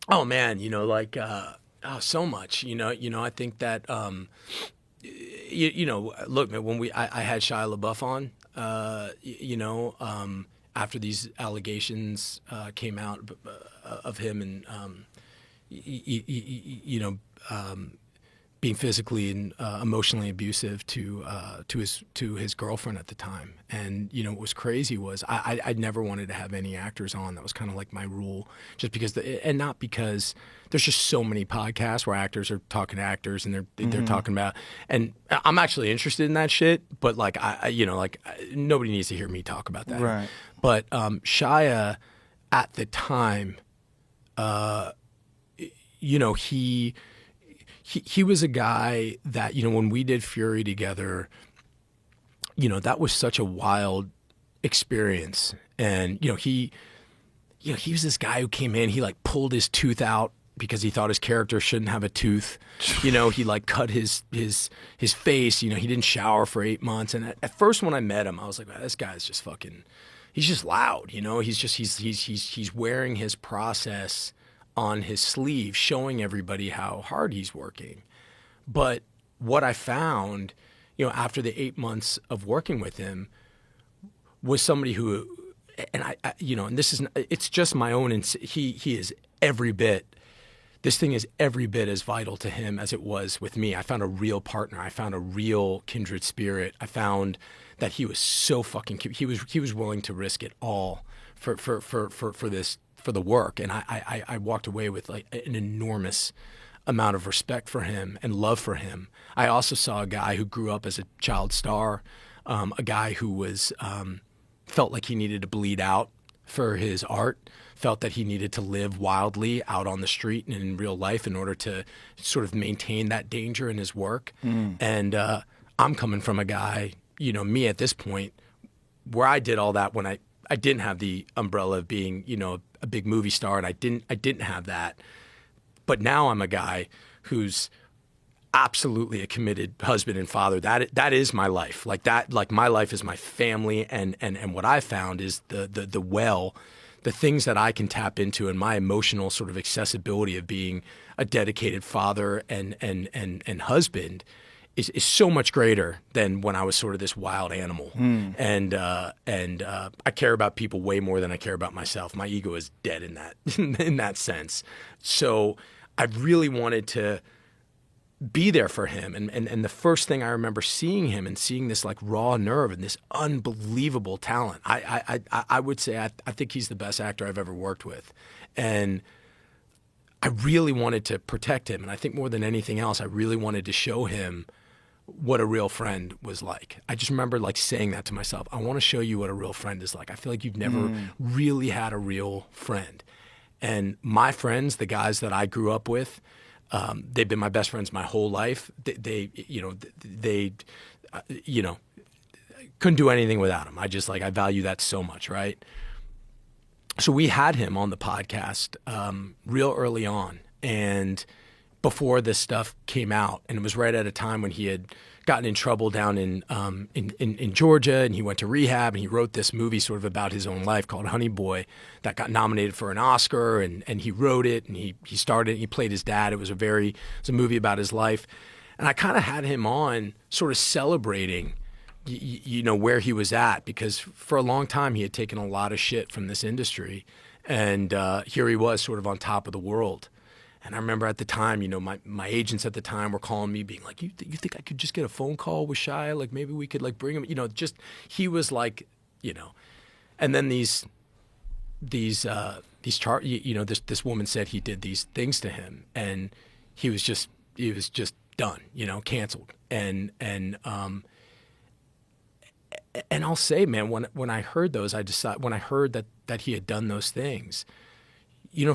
Oh man, like so much. I think that look, man, when I had Shia LaBeouf on, after these allegations came out of him and being physically and emotionally abusive to his girlfriend at the time. And what was crazy was I never wanted to have any actors on. That was kind of like my rule, just because and not because there's just so many podcasts where actors are talking to actors and they're talking about. And I'm actually interested in that shit, but like nobody needs to hear me talk about that. Right. But Shia at the time, he was a guy that, when we did Fury together, that was such a wild experience. And, he was this guy who came in, he like pulled his tooth out because he thought his character shouldn't have a tooth. He like cut his face, he didn't shower for 8 months. And at first when I met him, I was like, wow, this guy's just fucking, he's just loud, he's wearing his process on his sleeve, showing everybody how hard he's working. But what I found, after the 8 months of working with him, was somebody who, and and this is, it's just my own, he is every bit, this thing is every bit as vital to him as it was with me. I found a real partner. I found a real kindred spirit. I found that he was so fucking, he was willing to risk it all for this, for the work. And I walked away with like an enormous amount of respect for him and love for him. I also saw a guy who grew up as a child star, a guy who was felt like he needed to bleed out for his art, felt that he needed to live wildly out on the street and in real life in order to sort of maintain that danger in his work. And I'm coming from a guy, me at this point, where I did all that when I didn't have the umbrella of being, a big movie star, and I didn't have that. But now I'm a guy who's absolutely a committed husband and father. That is my life. Like that, like my life is my family, and what I found is the things that I can tap into, and my emotional sort of accessibility of being a dedicated father and husband is so much greater than when I was sort of this wild animal. And I care about people way more than I care about myself. My ego is dead in that in that sense. So I really wanted to be there for him. And the first thing I remember seeing him and seeing this like raw nerve and this unbelievable talent, I would say I think he's the best actor I've ever worked with. And I really wanted to protect him. And I think more than anything else, I really wanted to show him what a real friend was like. I just remember like saying that to myself. I want to show you what a real friend is like. I feel like you've never really had a real friend. And my friends, the guys that I grew up with, they've been my best friends my whole life. They couldn't do anything without them. I value that so much, right? So we had him on the podcast real early on, and before this stuff came out, and it was right at a time when he had gotten in trouble down in Georgia, and he went to rehab, and he wrote this movie sort of about his own life called Honey Boy that got nominated for an Oscar, and he wrote it, and he started, he played his dad. It was a movie about his life, and I kind of had him on sort of celebrating where he was at, because for a long time he had taken a lot of shit from this industry, and here he was sort of on top of the world. And I remember at the time, my agents at the time were calling me being like, you think I could just get a phone call with Shia? Like maybe we could like bring him, he was like, and then these this woman said he did these things to him, and he was just done, canceled. And I'll say, man, when I heard those, when I heard that he had done those things,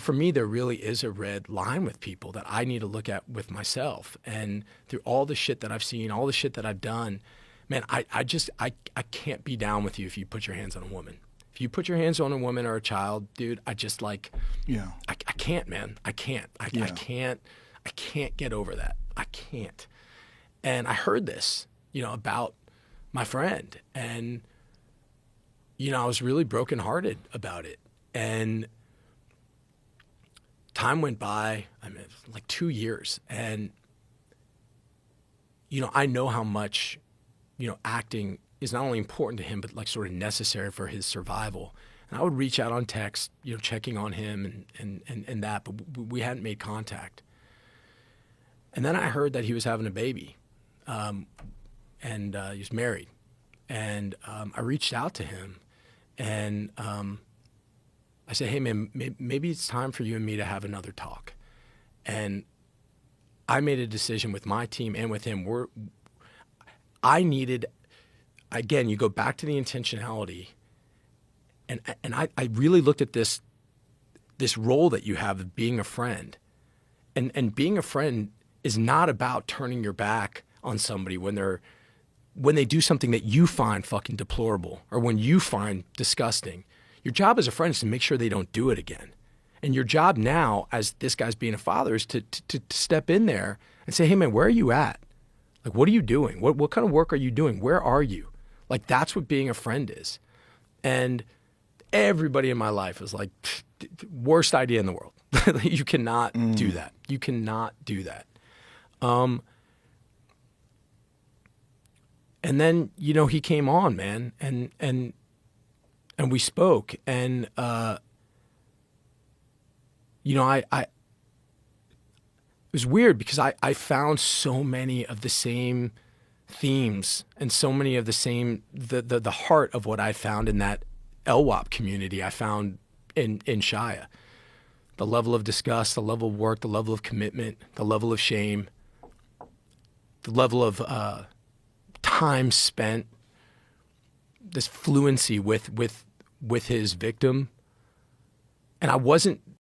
for me, there really is a red line with people that I need to look at with myself. And through all the shit that I've seen, all the shit that I've done, man, I can't be down with you if you put your hands on a woman. If you put your hands on a woman or a child, dude, I just like, Yeah. I can't, man. I can't. I can't get over that. I can't. And I heard this, about my friend, and, I was really brokenhearted about it. And time went by, I mean, like 2 years. And, you know, I know how much, you know, acting is not only important to him, but like sort of necessary for his survival. And I would reach out on text, you know, checking on him and that, but we hadn't made contact. And then I heard that he was having a baby, and he was married. And I reached out to him, and I said, hey, man, maybe it's time for you and me to have another talk. And I made a decision with my team and with him. I needed, again, you go back to the intentionality. And I really looked at this role that you have of being a friend. And being a friend is not about turning your back on somebody when they do something that you find fucking deplorable or when you find disgusting. Your job as a friend is to make sure they don't do it again. And your job now, as this guy's being a father, is to step in there and say, hey, man, where are you at? Like, what are you doing? What kind of work are you doing? Where are you? Like, that's what being a friend is. And everybody in my life was like, worst idea in the world. You cannot do that. You cannot do that. And then, you know, he came on, man, and we spoke, and you know, it was weird because I found so many of the same themes and so many of the same the heart of what I found in that LWAP community I found in Shia. The level of disgust, the level of work, the level of commitment, the level of shame, the level of time spent, this fluency with his victim. And I wasn't